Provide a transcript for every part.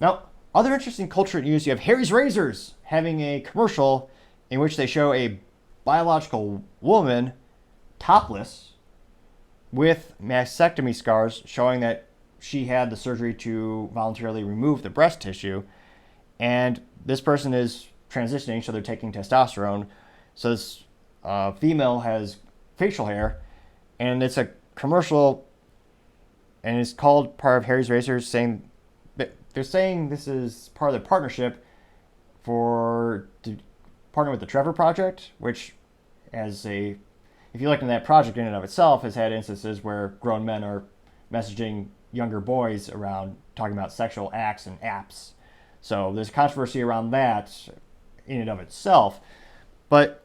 Now, other interesting culture news, you have Harry's Razors having a commercial in which they show a biological woman topless with mastectomy scars showing that she had the surgery to voluntarily remove the breast tissue. And this person is transitioning, so they're taking testosterone. So this female has facial hair, and it's a commercial, and it's called part of Harry's Razors, saying they're saying this is part of their partnership to partner with the Trevor Project, which as a if you look into that project in and of itself has had instances where grown men are messaging younger boys around talking about sexual acts and apps. So there's controversy around that in and of itself. But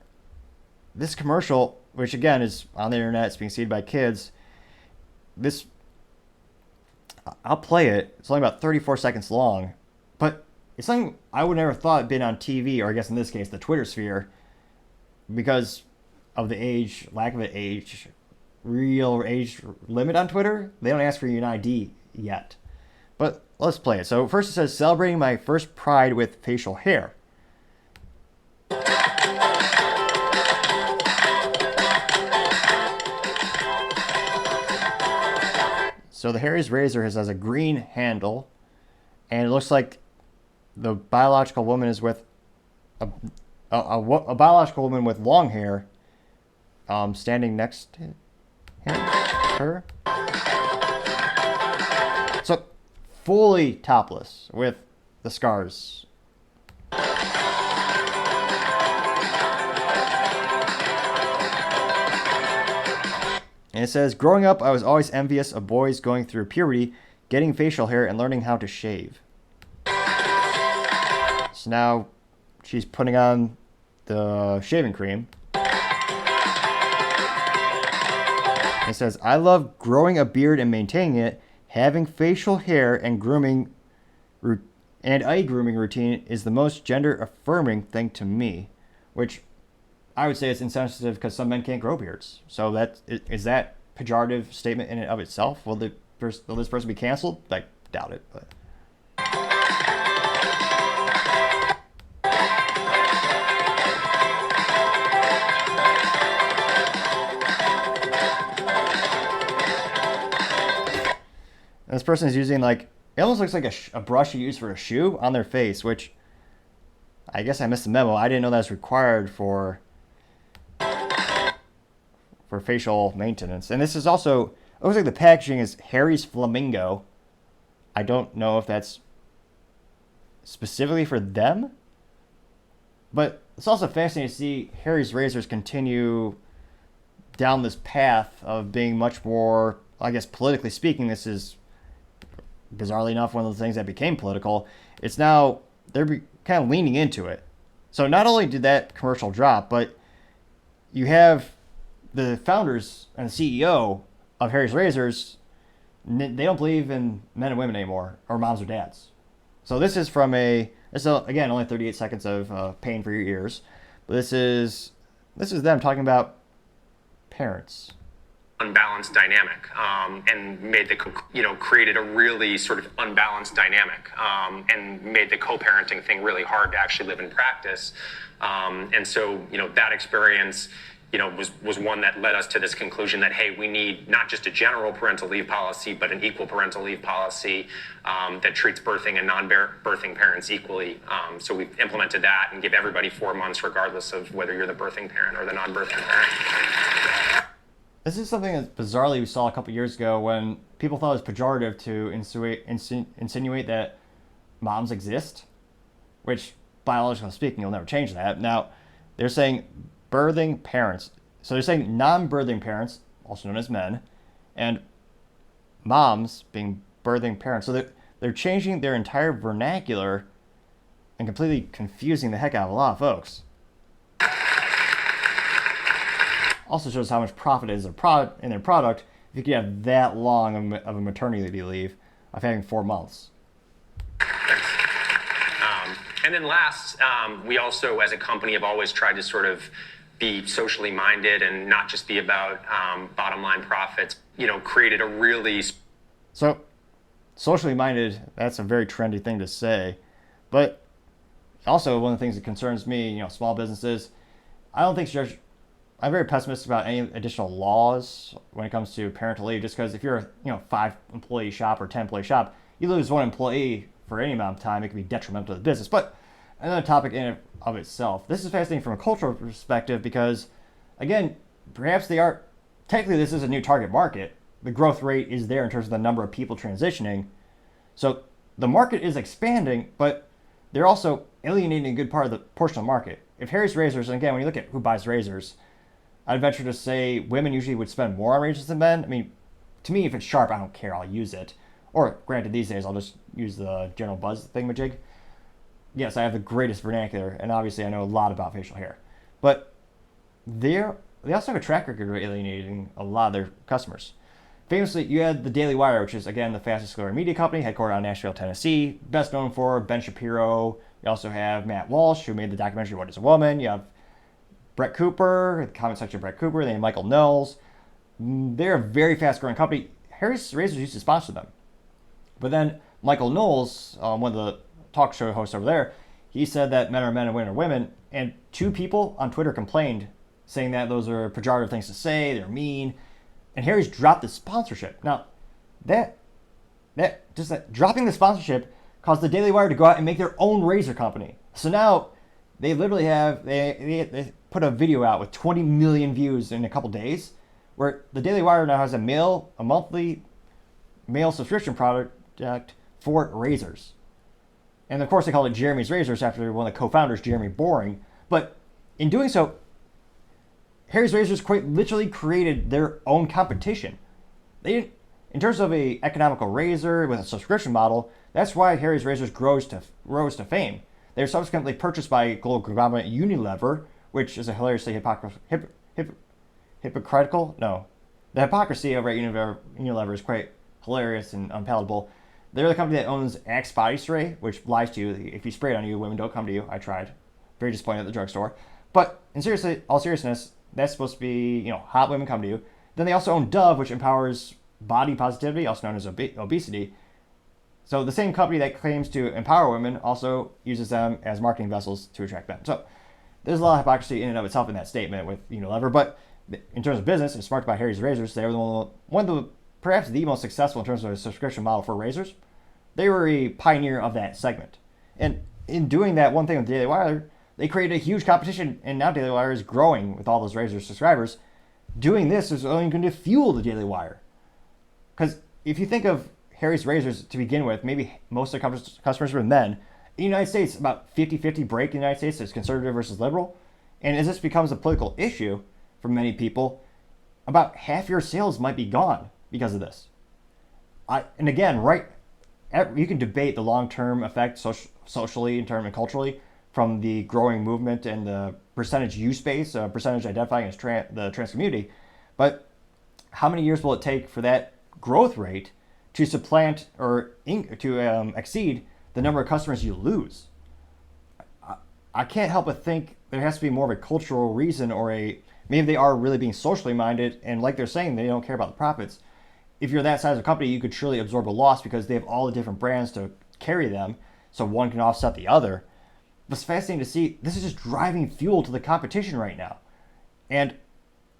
this commercial, which again is on the internet, it's being seen by kids, I'll play it. It's only about 34 seconds long, but it's something I would never thought had been on TV, or I guess in this case, the Twitter sphere, because of the lack of an real age limit on Twitter. They don't ask for an ID yet. But let's play it. So first it says, celebrating my first pride with facial hair. So the Harry's Razor has a green handle, and it looks like the biological woman is with a biological woman with long hair, standing next to her. So fully topless with the scars. And it says, growing up, I was always envious of boys going through puberty, getting facial hair, and learning how to shave. So now she's putting on the shaving cream. It says, I love growing a beard and maintaining it. Having facial hair and a grooming routine is the most gender-affirming thing to me, which I would say it's insensitive because some men can't grow beards. So is that pejorative statement in and of itself? Will this person be canceled? I doubt it. But and this person is using it almost looks like a brush you use for a shoe on their face, which I guess I missed the memo. I didn't know that was required for facial maintenance. And this is also, it looks like the packaging is Harry's Flamingo. I don't know if that's specifically for them, but it's also fascinating to see Harry's Razors continue down this path of being much more, I guess politically speaking, this is bizarrely enough one of the things that became political. It's now, they're kind of leaning into it. So not only did that commercial drop, but you have the founders and the CEO of Harry's Razors, they don't believe in men and women anymore, or moms or dads. So this is again, only 38 seconds of pain for your ears. But this is them talking about parents. Unbalanced dynamic, and created a really sort of unbalanced dynamic, and made the co-parenting thing really hard to actually live in practice. And so, that experience, was one that led us to this conclusion that, hey, we need not just a general parental leave policy, but an equal parental leave policy that treats birthing and non-birthing parents equally. So we've implemented that and give everybody 4 months, regardless of whether you're the birthing parent or the non-birthing parent. This is something that bizarrely we saw a couple years ago when people thought it was pejorative to insinuate that moms exist, which, biologically speaking, you'll never change that. Now, they're saying birthing parents. So they're saying non-birthing parents, also known as men, and moms being birthing parents. So they're changing their entire vernacular and completely confusing the heck out of a lot of folks. Also shows how much profit is in their product if you could have that long of a maternity leave of having 4 months. And then last, we also, as a company, have always tried to sort of be socially minded and not just be about bottom line profits. Created a really... So socially minded, that's a very trendy thing to say. But also, one of the things that concerns me, small businesses, I don't think I'm very pessimistic about any additional laws when it comes to parental leave, just because if you're a 5-employee shop or 10-employee shop, you lose one employee for any amount of time, it can be detrimental to the business. But another topic in and of itself, this is fascinating from a cultural perspective because, again, perhaps technically this is a new target market. The growth rate is there in terms of the number of people transitioning. So the market is expanding, but they're also alienating a good part of the portion of the market. If Harry's Razors, and again, when you look at who buys razors, I'd venture to say women usually would spend more on razors than men. I mean, to me, if it's sharp, I don't care. I'll use it. Or, granted, these days, I'll just use the General Buzz thingamajig. Yes, I have the greatest vernacular, and obviously I know a lot about facial hair. But they also have a track record of alienating a lot of their customers. Famously, you had the Daily Wire, which is, again, the fastest growing media company, headquartered out of Nashville, Tennessee. Best known for Ben Shapiro. You also have Matt Walsh, who made the documentary What is a Woman. You have Brett Cooper, the comment section of Brett Cooper. They have Michael Knowles. They're a very fast growing company. Harry's Razors used to sponsor them. But then Michael Knowles, one of the talk show hosts over there, he said that men are men and women are women. And 2 people on Twitter complained, saying that those are pejorative things to say, they're mean. And Harry's dropped the sponsorship. Now, dropping the sponsorship caused the Daily Wire to go out and make their own razor company. So now they literally they put a video out with 20 million views in a couple days, where the Daily Wire now has a monthly mail subscription product for razors. And of course they called it Jeremy's Razors after one of the co-founders, Jeremy Boring. But in doing so, Harry's Razors quite literally created their own competition. They didn't, in terms of a economical razor with a subscription model, that's why Harry's Razors rose to fame. They were subsequently purchased by global conglomerate Unilever, which is a hilariously hypocritical. No, the hypocrisy over at Unilever is quite hilarious and unpalatable. They're the company that owns Axe Body Spray, which lies to you. If you spray it on you, women don't come to you. I tried. Very disappointed at the drugstore. But all seriousness, that's supposed to be, hot women come to you. Then they also own Dove, which empowers body positivity, also known as obesity. So the same company that claims to empower women also uses them as marketing vessels to attract men. So there's a lot of hypocrisy in and of itself in that statement with Unilever. But in terms of business, it's sparked by Harry's Razors. They were one of the perhaps the most successful in terms of a subscription model for razors. They were a pioneer of that segment. And in doing that one thing with Daily Wire, they created a huge competition, and now Daily Wire is growing with all those razor subscribers. Doing this is only going to fuel the Daily Wire. Because if you think of Harry's Razors to begin with, maybe most of the customers were men. In the United States, about 50-50 break in the United States is conservative versus liberal. And as this becomes a political issue for many people, about half your sales might be gone because of this. And again, you can debate the long-term effect socially and culturally from the growing movement and the percentage use base, percentage identifying as the trans community. But how many years will it take for that growth rate to supplant or to exceed the number of customers you lose? I can't help but think there has to be more of a cultural reason, or maybe they are really being socially minded, and like they're saying, they don't care about the profits. If you're that size of a company, you could surely absorb a loss because they have all the different brands to carry them, so one can offset the other. But it's fascinating to see, this is just driving fuel to the competition right now. And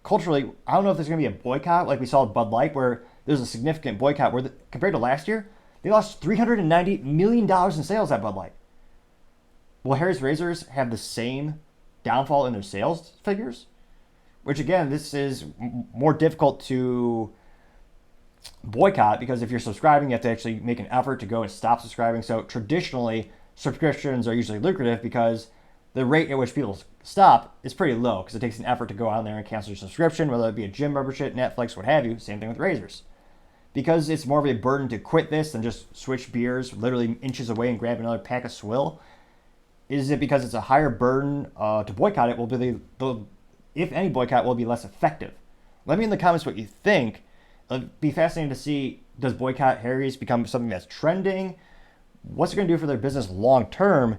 culturally, I don't know if there's going to be a boycott like we saw with Bud Light, where there's a significant boycott where, compared to last year, they lost $390 million in sales at Bud Light. Will Harry's Razors have the same downfall in their sales figures? Which again, this is more difficult to boycott because if you're subscribing, you have to actually make an effort to go and stop subscribing. So traditionally, subscriptions are usually lucrative because the rate at which people stop is pretty low because it takes an effort to go out there and cancel your subscription, whether it be a gym membership, Netflix, what have you. Same thing with razors. Because it's more of a burden to quit this than just switch beers literally inches away and grab another pack of swill. Is it because it's a higher burden to boycott it? Will be if any boycott will be less effective. Let me in the comments what you think. It'd be fascinating to see, does boycott Harry's become something that's trending? What's it going to do for their business long term?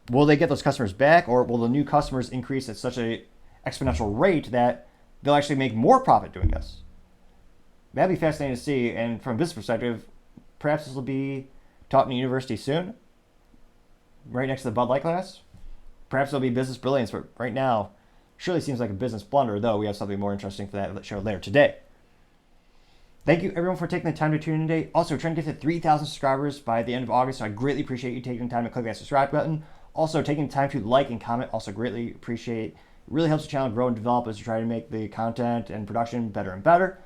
Will they get those customers back, or will the new customers increase at such a exponential rate that they'll actually make more profit doing this? That'd be fascinating to see. And from a business perspective, Perhaps this will be taught in a university soon, right next to the Bud Light class. Perhaps it'll be business brilliance, but right now, surely seems like a business blunder, though we have something more interesting for that show later today. Thank you, everyone, for taking the time to tune in today. Also, trying to get to 3,000 subscribers by the end of August, so I greatly appreciate you taking the time to click that subscribe button. Also, taking the time to like and comment, also greatly appreciate. It really helps the channel grow and develop as we try to make the content and production better and better.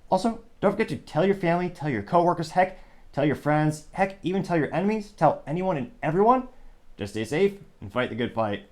Also, don't forget to tell your family, tell your coworkers, heck, tell your friends, heck, even tell your enemies, tell anyone and everyone. Just stay safe and fight the good fight.